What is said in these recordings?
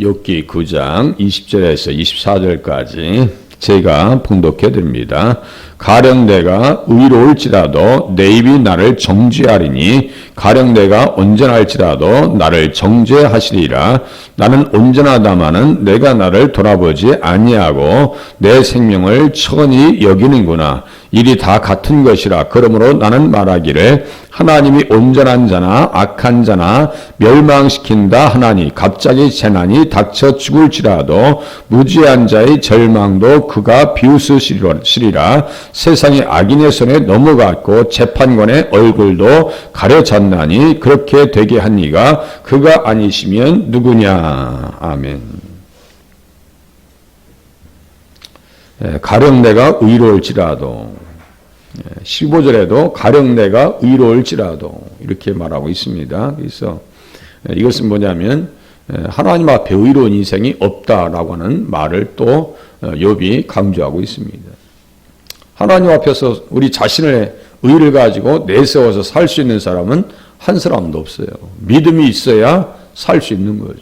욥기 9장 20절에서 24절까지 제가 봉독해 드립니다. 가령 내가 의로울지라도 내 입이 나를 정죄하리니 가령 내가 온전할지라도 나를 정죄하시리라. 나는 온전하다마는 내가 나를 돌아보지 아니하고 내 생명을 천히 여기는구나. 일이 다 같은 것이라. 그러므로 나는 말하기를 하나님이 온전한 자나 악한 자나 멸망시킨다 하나니 갑자기 재난이 닥쳐 죽을지라도 무지한 자의 절망도 그가 비웃으시리라. 세상이 악인의 손에 넘어갔고 재판관의 얼굴도 가려졌나니 그렇게 되게 한 이가 그가 아니시면 누구냐. 아멘. 가령 내가 의로울지라도 15절에도 가령 내가 의로울지라도 이렇게 말하고 있습니다. 그래서 이것은 뭐냐면 하나님 앞에 의로운 인생이 없다라고 하는 말을 또 욥이 강조하고 있습니다. 하나님 앞에서 우리 자신의 의를 가지고 내세워서 살 수 있는 사람은 한 사람도 없어요. 믿음이 있어야 살 수 있는 거죠.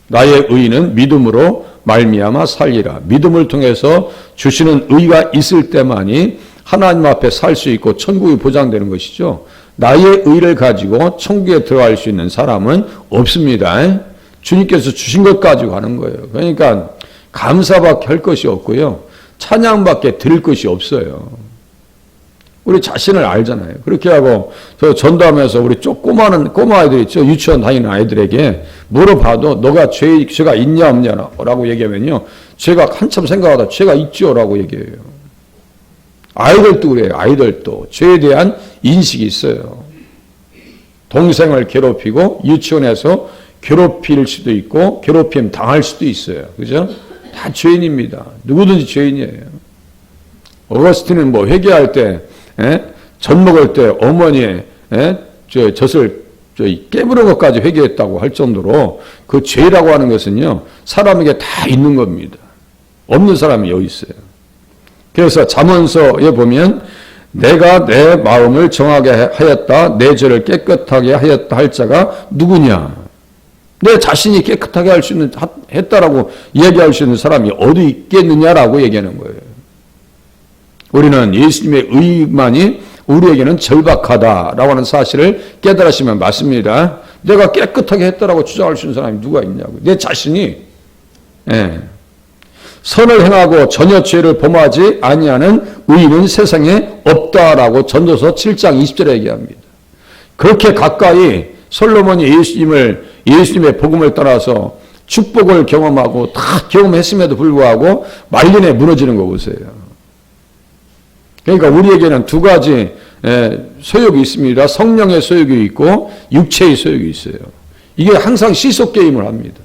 나의 의는 믿음으로 말미암아 살리라. 믿음을 통해서 주시는 의가 있을 때만이 하나님 앞에 살 수 있고 천국이 보장되는 것이죠. 나의 의를 가지고 천국에 들어갈 수 있는 사람은 없습니다. 주님께서 주신 것 가지고 가는 거예요. 그러니까 감사밖에 할 것이 없고요. 찬양밖에 드릴 것이 없어요. 우리 자신을 알잖아요. 그렇게 하고 저 전도하면서 우리 꼬마 아이들 있죠. 유치원 다니는 아이들에게 물어봐도 너가 죄가 있냐 없냐라고 얘기하면요. 죄가 한참 생각하다 죄가 있죠라고 얘기해요. 아이들도 그래요. 아이들도 죄에 대한 인식이 있어요. 동생을 괴롭히고 유치원에서 괴롭힐 수도 있고 괴롭힘 당할 수도 있어요. 그죠? 다 죄인입니다. 누구든지 죄인이에요. 어거스틴은 뭐 회개할 때, 젖 먹을 때 어머니의 젖을 깨물은 것까지 회개했다고 할 정도로 그 죄라고 하는 것은요 사람에게 다 있는 겁니다. 없는 사람이 여기 있어요. 그래서 잠언서에 보면 내가 내 마음을 정하게 하였다, 내 죄를 깨끗하게 하였다 할 자가 누구냐? 내 자신이 깨끗하게 할 수 있는 했다라고 얘기할 수 있는 사람이 어디 있겠느냐라고 얘기하는 거예요. 우리는 예수님의 의만이 우리에게는 절박하다라고 하는 사실을 깨달으시면 맞습니다. 내가 깨끗하게 했다라고 주장할 수 있는 사람이 누가 있냐고. 내 자신이 선을 행하고 전혀 죄를 범하지 아니하는 의인은 세상에 없다라고 전도서 7장 20절에 얘기합니다. 그렇게 가까이 솔로몬이 예수님의 복음을 따라서 축복을 경험하고 다 경험했음에도 불구하고 말년에 무너지는 거 보세요. 그러니까 우리에게는 두 가지 소욕이 있습니다. 성령의 소욕이 있고 육체의 소욕이 있어요. 이게 항상 시속 게임을 합니다.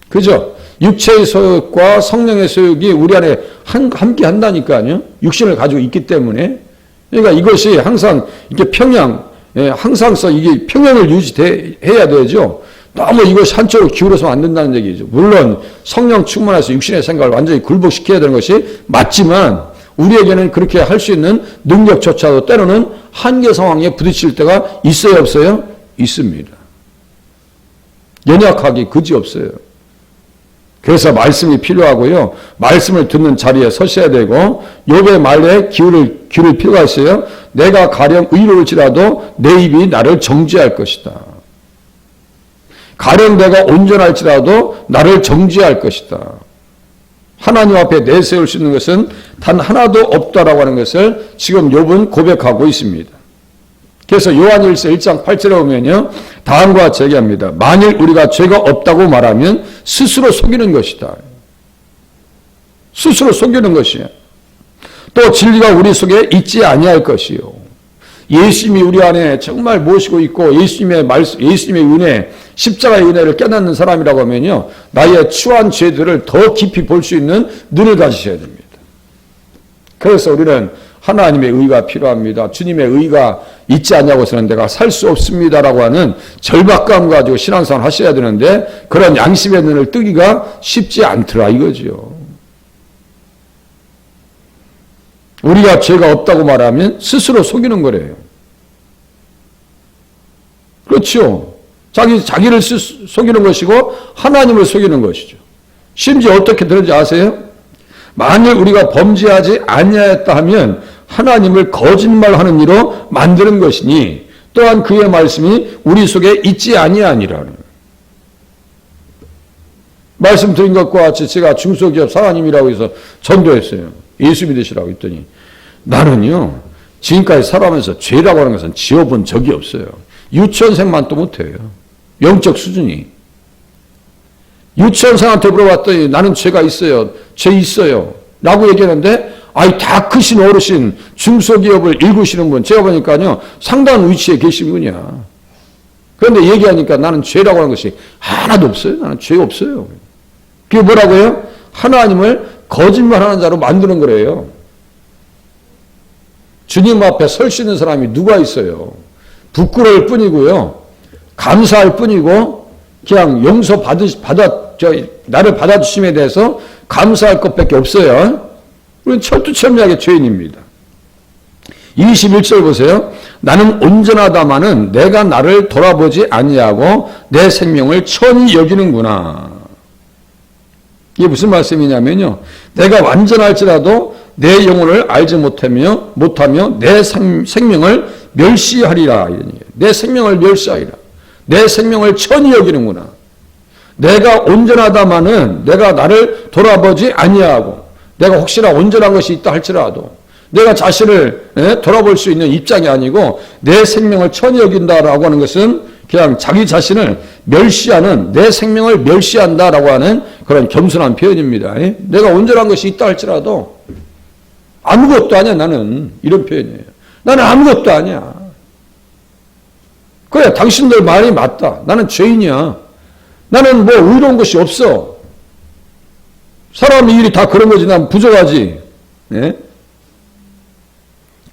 그죠? 육체의 소욕과 성령의 소욕이 우리 안에 함께 한다니까요. 육신을 가지고 있기 때문에. 그러니까 이것이 항상 이게 항상서 이게 평형을 유지해야 되죠. 너무 이것이 한쪽으로 기울어서는 안 된다는 얘기죠. 물론 성령 충만해서 육신의 생각을 완전히 굴복시켜야 되는 것이 맞지만 우리에게는 그렇게 할 수 있는 능력조차도 때로는 한계 상황에 부딪힐 때가 있어요, 없어요? 있습니다. 연약하기 그지없어요. 그래서 말씀이 필요하고요. 말씀을 듣는 자리에 서셔야 되고 욥의 말에 귀를 필요가 있어요. 내가 가령 의로울지라도 내 입이 나를 정죄할 것이다. 가령 내가 온전할지라도 나를 정죄할 것이다. 하나님 앞에 내세울 수 있는 것은 단 하나도 없다라고 하는 것을 지금 욥은 고백하고 있습니다. 그래서 요한일서 1장 8절에 보면요. 다음과 같이 얘기합니다. 만일 우리가 죄가 없다고 말하면 스스로 속이는 것이다. 스스로 속이는 것이에요. 또 진리가 우리 속에 있지 아니할 것이요. 예수님이 우리 안에 정말 모시고 있고 예수님의 은혜, 십자가의 은혜를 깨닫는 사람이라고 하면요. 나의 추한 죄들을 더 깊이 볼 수 있는 눈을 가지셔야 됩니다. 그래서 우리는 하나님의 의가 필요합니다. 주님의 의가 있지 않냐고서는 내가 살 수 없습니다라고 하는 절박감 가지고 신앙생활 하셔야 되는데 그런 양심의 눈을 뜨기가 쉽지 않더라 이거죠. 우리가 죄가 없다고 말하면 스스로 속이는 거래요. 그렇죠. 자기를 속이는 것이고 하나님을 속이는 것이죠. 심지어 어떻게 되는지 아세요? 만일 우리가 범죄하지 아니하였다 하면 하나님을 거짓말하는 이로 만드는 것이니 또한 그의 말씀이 우리 속에 있지 아니하니라. 말씀드린 것과 같이 제가 중소기업 사장님이라고 해서 전도했어요. 예수 믿으시라고 했더니 나는요 지금까지 살아가면서 죄라고 하는 것은 지어본 적이 없어요. 유치원생만 또 못해요. 영적 수준이. 유치원생한테 물어봤더니 나는 죄가 있어요. 죄 있어요. 라고 얘기하는데 다 크신 어르신 중소기업을 일구시는 분 제가 보니까요 상당한 위치에 계신 분이야. 그런데 얘기하니까 나는 죄라고 하는 것이 하나도 없어요. 나는 죄 없어요. 그게 뭐라고요? 하나님을 거짓말하는 자로 만드는 거래요. 주님 앞에 설 수 있는 사람이 누가 있어요? 부끄러울 뿐이고요. 감사할 뿐이고 그냥 나를 받아주심에 대해서 감사할 것밖에 없어요. 우리는 철두철미하게 죄인입니다. 21절 보세요. 나는 온전하다마는 내가 나를 돌아보지 아니하고 내 생명을 천히 여기는구나. 이게 무슨 말씀이냐면요. 내가 완전할지라도 내 영혼을 알지 못하며 내 생명을 멸시하리라. 내 생명을 멸시하리라. 내 생명을 천히 여기는구나. 내가 온전하다마는 내가 나를 돌아보지 아니하고 내가 혹시나 온전한 것이 있다 할지라도 내가 자신을 돌아볼 수 있는 입장이 아니고 내 생명을 천히 여긴다라고 하는 것은 그냥 자기 자신을 멸시하는 내 생명을 멸시한다라고 하는 그런 겸손한 표현입니다. 내가 온전한 것이 있다 할지라도 아무것도 아니야 나는 이런 표현이에요. 나는 아무것도 아니야. 그래 당신들 말이 맞다. 나는 죄인이야. 나는 뭐 의로운 것이 없어. 사람의 일이 다 그런 거지. 난 부족하지. 네?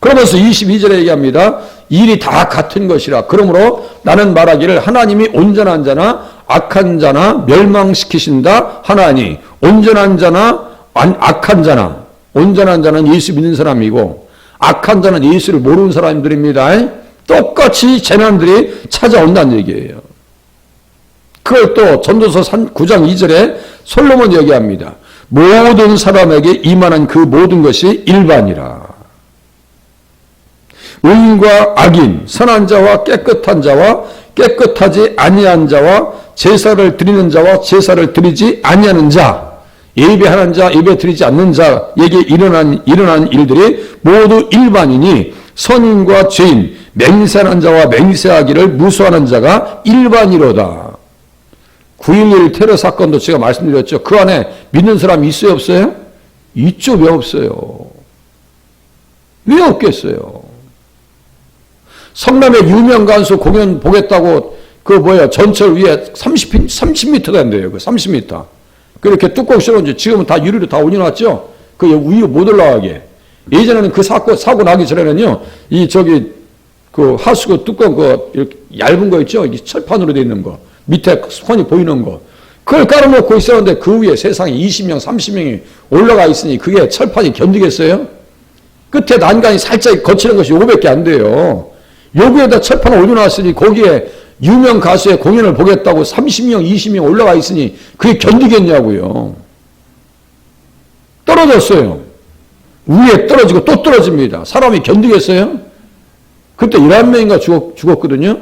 그러면서 22절에 얘기합니다. 일이 다 같은 것이라. 그러므로 나는 말하기를 하나님이 온전한 자나 악한 자나 멸망시키신다 하나니 온전한 자나 악한 자나 온전한 자는 예수 믿는 사람이고 악한 자는 예수를 모르는 사람들입니다. 똑같이 재난들이 찾아온다는 얘기예요. 그걸 또 전도서 9장 2절에 솔로몬 얘기합니다. 모든 사람에게 임하는 그 모든 것이 일반이라. 의인과 악인, 선한 자와 깨끗한 자와 깨끗하지 아니한 자와 제사를 드리는 자와 제사를 드리지 아니하는 자, 예배하는 자, 예배 드리지 않는 자에게 일어난 일들이 모두 일반이니 선인과 죄인, 맹세하는 자와 맹세하기를 무수하는 자가 일반이로다. 9.11 테러 사건도 제가 말씀드렸죠. 그 안에 믿는 사람이 있어요, 없어요? 있죠, 왜 없어요? 왜 없겠어요? 성남의 유명 가수 공연 보겠다고 전철 위에 30m 된대요. 30m. 그렇게 뚜껑 씌워놓지. 지금은 다 유리로 다 올려놨죠. 그 위로 못 올라가게. 예전에는 그 사고 나기 전에는요. 그 하수구 뚜껑 이렇게 얇은 거 있죠. 철판으로 돼 있는 거. 밑에 선이 보이는 거. 그걸 깔아놓고 있었는데 그 위에 세상에 20명, 30명이 올라가 있으니 그게 철판이 견디겠어요? 끝에 난간이 살짝 거치는 것이 500개 안 돼요. 여기에다 철판을 올려놨으니 거기에 유명 가수의 공연을 보겠다고 30명, 20명 올라가 있으니 그게 견디겠냐고요. 떨어졌어요. 위에 떨어지고 또 떨어집니다. 사람이 견디겠어요? 그때 11명인가 죽었거든요.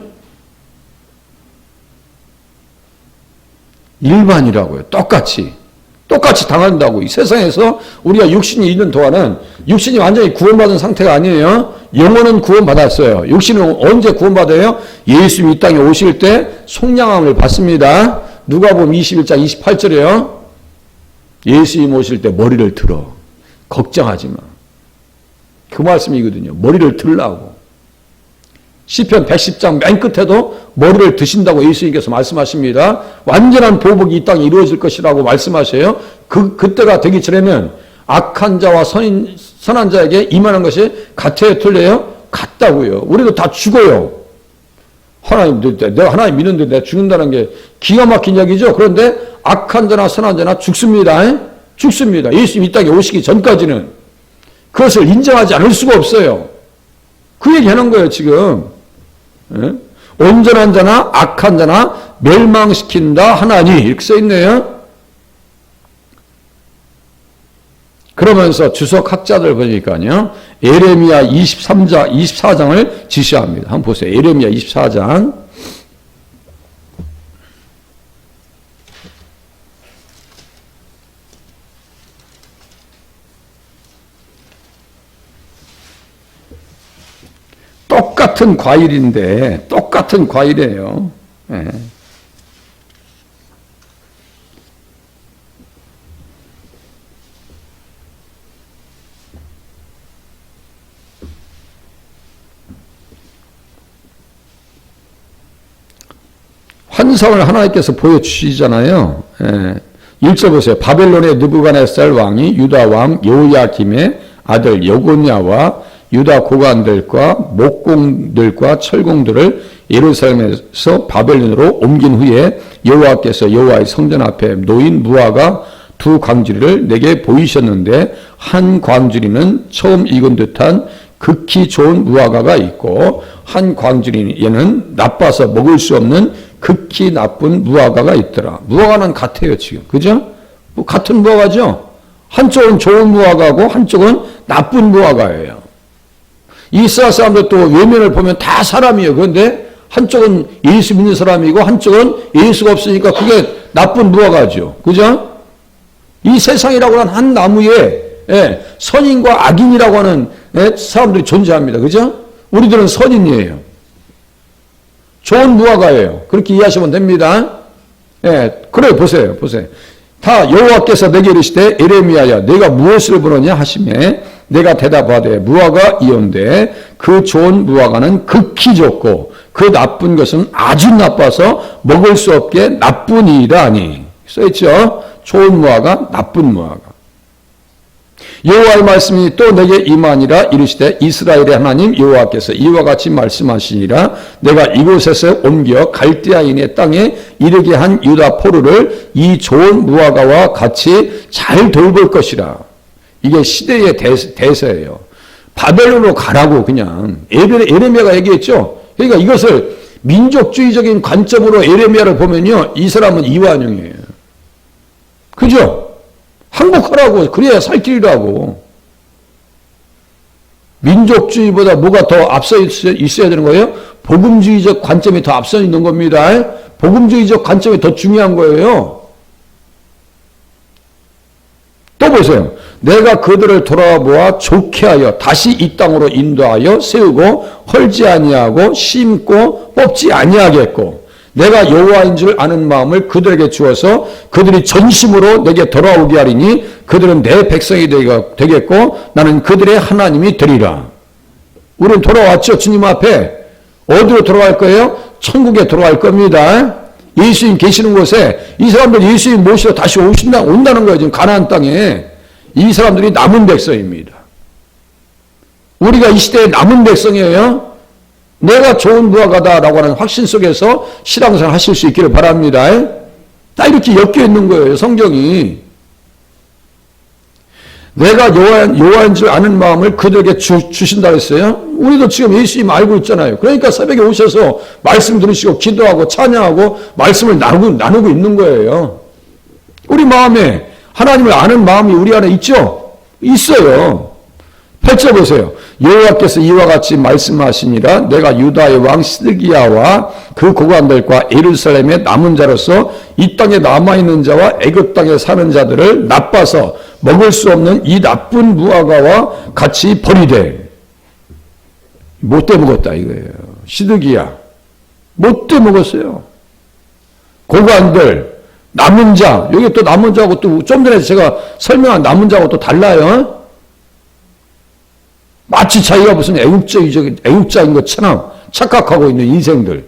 일반이라고요. 똑같이 당한다고. 이 세상에서 우리가 육신이 있는 동안은 육신이 완전히 구원받은 상태가 아니에요. 영혼은 구원받았어요. 육신은 언제 구원받아요? 예수님이 이 땅에 오실 때 속량함을 받습니다. 누가복음 21장 28절에요. 예수님 오실 때 머리를 들어. 걱정하지 마. 그 말씀이거든요. 머리를 들라고. 시편 110장 맨 끝에도 머리를 드신다고 예수님께서 말씀하십니다. 완전한 보복이 이 땅에 이루어질 것이라고 말씀하셔요. 그때가 되기 전에는 악한 자와 선한 자에게 임하는 것이 같아요, 틀려요? 같다고요. 우리도 다 죽어요. 내가 하나님 믿는데 내가 죽는다는 게 기가 막힌 이야기죠. 그런데 악한 자나 선한 자나 죽습니다. 죽습니다. 예수님 이 땅에 오시기 전까지는 그것을 인정하지 않을 수가 없어요. 그 얘기하는 거예요, 지금. 온전한 자나 악한 자나 멸망시킨다 하나니 이렇게 써 있네요. 그러면서 주석학자들 보니까요, 에레미야 24장을 지시합니다. 한번 보세요. 에레미야 24장. 똑같은 과일인데, 똑같은 과일이에요. 네. 환상을 하나님께서 보여주시잖아요. 1절 보세요. 바벨론의 느부갓네살 왕이 유다 왕 여호야김의 아들 여고냐와 유다 고관들과 목공들과 철공들을 예루살렘에서 바벨론으로 옮긴 후에 여호와께서 여호와의 성전 앞에 놓인 무화과 두 광주리를 내게 보이셨는데, 한 광주리는 처음 익은 듯한 극히 좋은 무화과가 있고, 한 광주리에는 나빠서 먹을 수 없는 극히 나쁜 무화과가 있더라. 무화과는 같아요, 지금. 그죠? 뭐 같은 무화과죠? 한쪽은 좋은 무화과고 한쪽은 나쁜 무화과예요. 이스라엘 사람들 또 외면을 보면 다 사람이에요. 그런데 한쪽은 예수 믿는 사람이고 한쪽은 예수가 없으니까 그게 나쁜 무화과죠. 그죠? 이 세상이라고 하는 한 나무에 선인과 악인이라고 하는 사람들이 존재합니다. 그죠? 우리들은 선인이에요. 좋은 무화과예요. 그렇게 이해하시면 됩니다. 그래 보세요. 다 여호와께서 내게 이르시되 에레미야야 내가 무엇을 보느냐 하시매 내가 대답하되 무화과 이온데 그 좋은 무화과는 극히 좋고 그 나쁜 것은 아주 나빠서 먹을 수 없게 나쁘니이다 하니. 써있죠? 좋은 무화과, 나쁜 무화과. 여호와의 말씀이 또 내게 임하니라. 이르시되 이스라엘의 하나님 여호와께서 이와 같이 말씀하시니라. 내가 이곳에서 옮겨 갈대아인의 땅에 이르게 한 유다 포로를 이 좋은 무화과와 같이 잘 돌볼 것이라. 이게 시대의 대세예요. 바벨론으로 가라고 그냥 에레미야가 얘기했죠. 그러니까 이것을 민족주의적인 관점으로 에레미야를 보면요, 이 사람은 이완용이에요. 그죠? 항복하라고. 그래야 살 길이라고. 민족주의보다 뭐가 더 앞서 있어야 되는 거예요? 복음주의적 관점이 더 앞서 있는 겁니다. 복음주의적 관점이 더 중요한 거예요. 또 보세요. 내가 그들을 돌아보아 좋게 하여 다시 이 땅으로 인도하여 세우고 헐지 아니하고 심고 뽑지 아니하겠고, 내가 여호와인 줄 아는 마음을 그들에게 주어서 그들이 전심으로 내게 돌아오게 하리니 그들은 내 백성이 되겠고 나는 그들의 하나님이 되리라. 우리는 돌아왔죠. 주님 앞에. 어디로 돌아갈 거예요? 천국에 돌아갈 겁니다. 예수님 계시는 곳에 이 사람들 예수님 모시러 다시 온다는 거예요. 지금 가나안 땅에. 이 사람들이 남은 백성입니다. 우리가 이 시대의 남은 백성이에요. 내가 좋은 무화과다라고 하는 확신 속에서 신앙생활 하실 수 있기를 바랍니다. 다 이렇게 엮여 있는 거예요, 성경이. 내가 여호와인 줄 아는 마음을 그들에게 주신다 그랬어요. 우리도 지금 예수님 알고 있잖아요. 그러니까 새벽에 오셔서 말씀 들으시고 기도하고 찬양하고 말씀을 나누고 있는 거예요. 우리 마음에 하나님을 아는 마음이 우리 안에 있죠? 있어요. 펼쳐보세요. 여호와께서 이와 같이 말씀하시니라. 내가 유다의 왕 시드기야와 그 고관들과 예루살렘의 남은 자로서 이 땅에 남아있는 자와 애굽 땅에 사는 자들을 나빠서 먹을 수 없는 이 나쁜 무화과와 같이 버리되. 못돼 먹었다 이거예요. 시드기야 못돼 먹었어요. 고관들 남은 자, 여기 또 남은 자하고 또 좀 전에 제가 설명한 남은 자하고 또 달라요. 마치 자기가 무슨 애국자인 것처럼 착각하고 있는 인생들.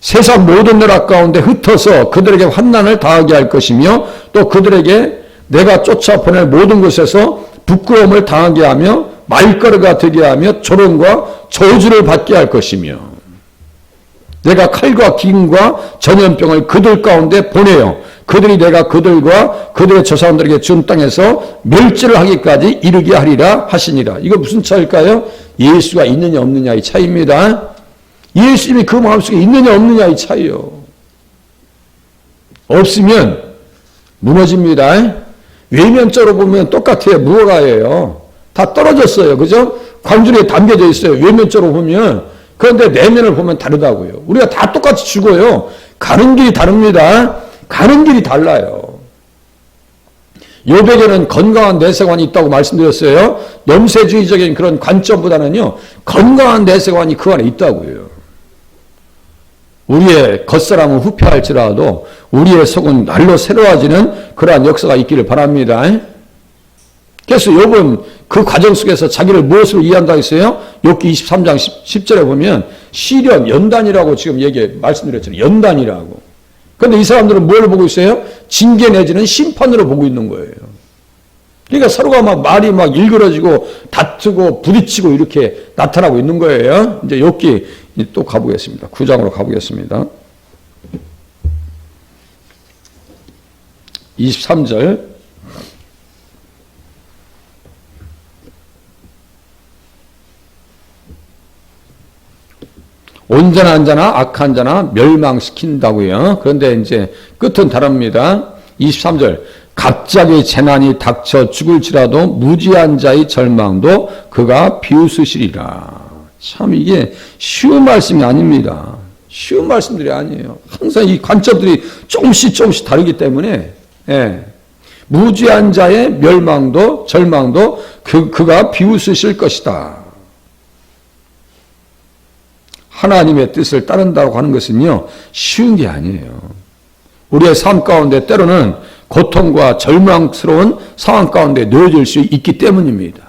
세상 모든 나라 가운데 흩어서 그들에게 환난을 당하게 할 것이며 또 그들에게 내가 쫓아 보낼 모든 곳에서 부끄러움을 당하게 하며 말거리가 되게 하며 조롱과 저주를 받게 할 것이며 내가 칼과 기근과 전염병을 그들 가운데 보내요. 그들이 내가 그들과 그들의 조상들에게 준 땅에서 멸절을 하기까지 이르게 하리라 하시니라. 이거 무슨 차일까요? 예수가 있느냐 없느냐의 차이입니다. 예수님이 그 마음속에 있느냐 없느냐 이 차이요. 없으면 무너집니다. 외면적으로 보면 똑같아요. 무어가예요. 다 떨어졌어요. 그죠? 광주리에 담겨져 있어요. 외면적으로 보면. 그런데 내면을 보면 다르다고요. 우리가 다 똑같이 죽어요. 가는 길이 다릅니다. 가는 길이 달라요. 욥에게는 건강한 내세관이 있다고 말씀드렸어요. 염세주의적인 그런 관점보다는요, 건강한 내세관이 그 안에 있다고요. 우리의 겉사람은 후패할지라도 우리의 속은 날로 새로워지는 그러한 역사가 있기를 바랍니다. 그래서 욥은 그 과정 속에서 자기를 무엇으로 이해한다고 했어요? 욥기 23장 10절에 보면 시련, 연단이라고 지금 말씀드렸잖아요. 연단이라고. 그런데 이 사람들은 뭘 보고 있어요? 징계 내지는 심판으로 보고 있는 거예요. 그러니까 서로가 막 말이 막 일그러지고 다투고 부딪히고 이렇게 나타나고 있는 거예요. 이제 욥기 또 가보겠습니다. 9장으로 가보겠습니다. 23절. 온전한 자나 악한 자나 멸망시킨다고요. 그런데 이제 끝은 다릅니다. 23절. 갑자기 재난이 닥쳐 죽을지라도 무지한 자의 절망도 그가 비웃으시리라. 참 이게 쉬운 말씀이 아닙니다. 쉬운 말씀들이 아니에요. 항상 이 관점들이 조금씩 다르기 때문에, 예. 무지한 자의 멸망도 절망도 그가 비웃으실 것이다. 하나님의 뜻을 따른다고 하는 것은요, 쉬운 게 아니에요. 우리의 삶 가운데 때로는 고통과 절망스러운 상황 가운데 놓여질 수 있기 때문입니다.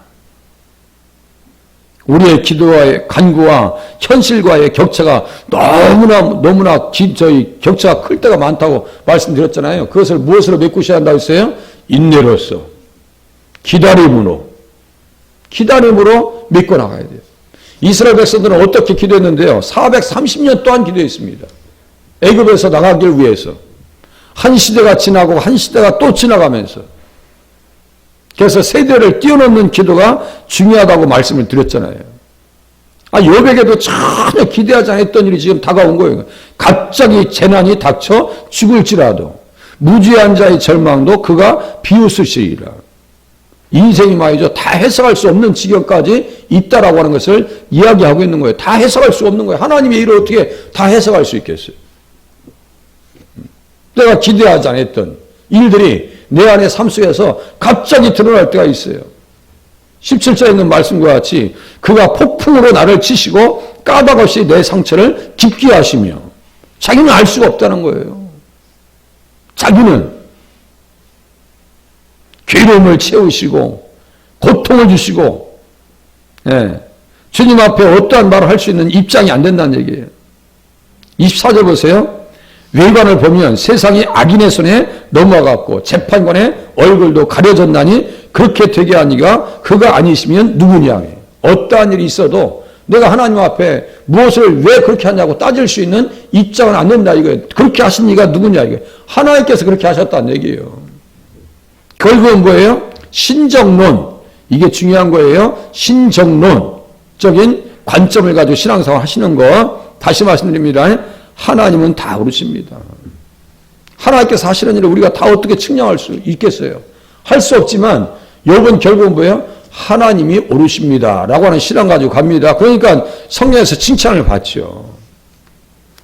우리의 기도와의 간구와 현실과의 격차가 너무나 격차가 클 때가 많다고 말씀드렸잖아요. 그것을 무엇으로 메꾸셔야 한다고 했어요? 인내로서, 기다림으로 메꿔 나가야 돼요. 이스라엘 백성들은 어떻게 기도했는데요? 430년 동안 기도했습니다. 애굽에서 나가길 위해서. 한 시대가 지나고 한 시대가 또 지나가면서. 그래서 세대를 뛰어넘는 기도가 중요하다고 말씀을 드렸잖아요. 욥에게도 전혀 기대하지 않았던 일이 지금 다가온 거예요. 갑자기 재난이 닥쳐 죽을지라도 무지한 자의 절망도 그가 비웃으시리라. 인생이 말이죠. 다 해석할 수 없는 지경까지 있다라고 하는 것을 이야기하고 있는 거예요. 다 해석할 수 없는 거예요. 하나님의 일을 어떻게 다 해석할 수 있겠어요? 내가 기대하지 않았던 일들이 내 안의 삶 속에서 갑자기 드러날 때가 있어요. 17절에 있는 말씀과 같이 그가 폭풍으로 나를 치시고 까닭없이 내 상처를 깊게 하시며 자기는 알 수가 없다는 거예요. 자기는 괴로움을 채우시고 고통을 주시고, 예, 주님 앞에 어떠한 말을 할 수 있는 입장이 안 된다는 얘기예요. 24절 보세요. 외관을 보면 세상이 악인의 손에 넘어갔고 재판관의 얼굴도 가려졌나니 그렇게 되게 하니가 그가 아니시면 누구냐. 어떠한 일이 있어도 내가 하나님 앞에 무엇을 왜 그렇게 하냐고 따질 수 있는 입장은 안 된다 이거예요. 그렇게 하신 이가 누구냐 이거예요. 하나님께서 그렇게 하셨다는 얘기예요. 결국은 뭐예요? 신정론. 이게 중요한 거예요. 신정론적인 관점을 가지고 신앙생활 하시는 거. 다시 말씀드립니다. 하나님은 다 오르십니다. 하나님께서 하시는 일을 우리가 다 어떻게 측량할 수 있겠어요? 할 수 없지만 욥은 결국은 뭐예요? 하나님이 오르십니다. 라고 하는 신앙 가지고 갑니다. 그러니까 성령에서 칭찬을 받죠.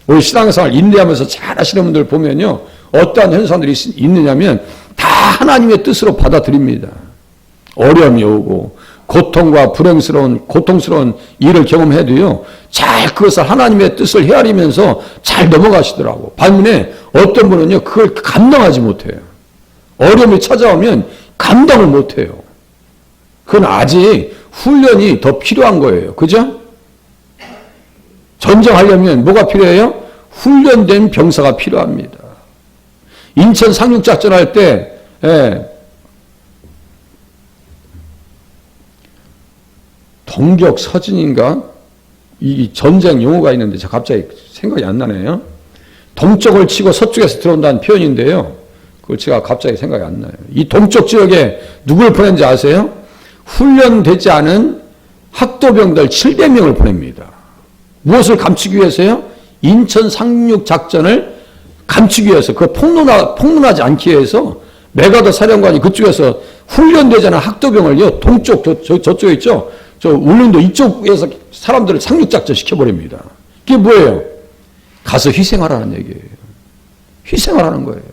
우리 신앙생활 인내하면서 잘 하시는 분들 보면요. 어떠한 현상들이 있느냐면 다 하나님의 뜻으로 받아들입니다. 어려움이 오고 고통과 고통스러운 일을 경험해도요. 잘 그것을 하나님의 뜻을 헤아리면서 잘 넘어가시더라고. 반면에 어떤 분은요. 그걸 감당하지 못해요. 어려움이 찾아오면 감당을 못해요. 그건 아직 훈련이 더 필요한 거예요. 그죠? 전쟁하려면 뭐가 필요해요? 훈련된 병사가 필요합니다. 인천 상륙작전 할 때, 동격 서진인가? 이 전쟁 용어가 있는데 제가 갑자기 생각이 안 나네요. 동쪽을 치고 서쪽에서 들어온다는 표현인데요. 그걸 제가 갑자기 생각이 안 나요. 이 동쪽 지역에 누굴 보낸지 아세요? 훈련되지 않은 학도병들 700명을 보냅니다. 무엇을 감추기 위해서요? 인천 상륙 작전을 감추기 위해서, 그 폭로하지 않기 위해서 메가더 사령관이 그쪽에서 훈련되잖아. 학도병을요. 동쪽, 저쪽에 있죠? 저 울릉도 이쪽에서 사람들을 상륙 작전 시켜버립니다. 그게 뭐예요? 가서 희생하라는 얘기예요. 희생하라는 거예요.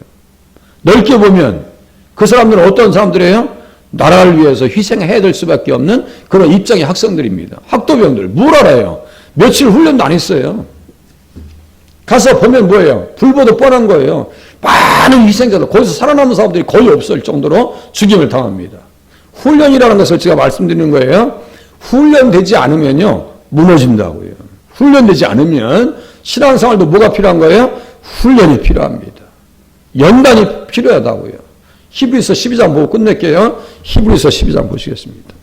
넓게 보면 그 사람들은 어떤 사람들이에요? 나라를 위해서 희생해야 될 수밖에 없는 그런 입장의 학생들입니다. 학도병들. 뭘 알아요? 며칠 훈련도 안 했어요. 가서 보면 뭐예요? 불보듯 뻔한 거예요. 많은 희생자들, 거기서 살아남은 사람들이 거의 없을 정도로 죽임을 당합니다. 훈련이라는 것을 제가 말씀드리는 거예요. 훈련되지 않으면요, 무너진다고요. 훈련되지 않으면 신앙생활도 뭐가 필요한 거예요? 훈련이 필요합니다. 연단이 필요하다고요. 히브리서 12장 보고 끝낼게요. 히브리서 12장 보시겠습니다.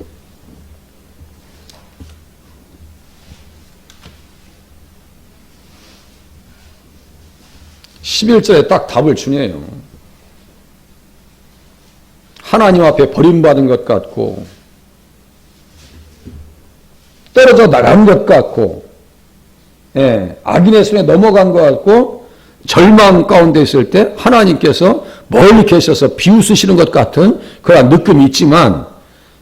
11절에 딱 답을 주네요. 하나님 앞에 버림받은 것 같고 떨어져 나간 것 같고 악인의 손에 넘어간 것 같고 절망 가운데 있을 때 하나님께서 멀리 계셔서 비웃으시는 것 같은 그런 느낌이 있지만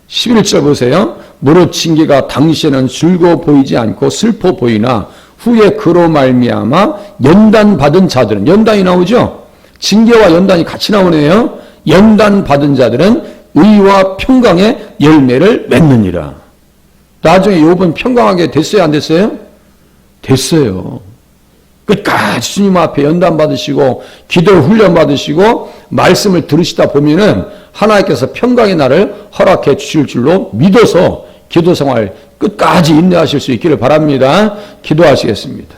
11절 보세요. 무릇 징계가 당시에는 즐거워 보이지 않고 슬퍼 보이나 후에 그로 말미암아 연단받은 자들은, 연단이 나오죠? 징계와 연단이 같이 나오네요. 연단받은 자들은 의와 평강의 열매를 맺느니라. 나중에 욥은 평강하게 됐어요, 안 됐어요? 됐어요. 끝까지 주님 앞에 연단받으시고 기도 훈련 받으시고 말씀을 들으시다 보면은 하나님께서 평강의 날을 허락해 주실 줄로 믿어서 기도 생활 끝까지 인내하실 수 있기를 바랍니다. 기도하시겠습니다.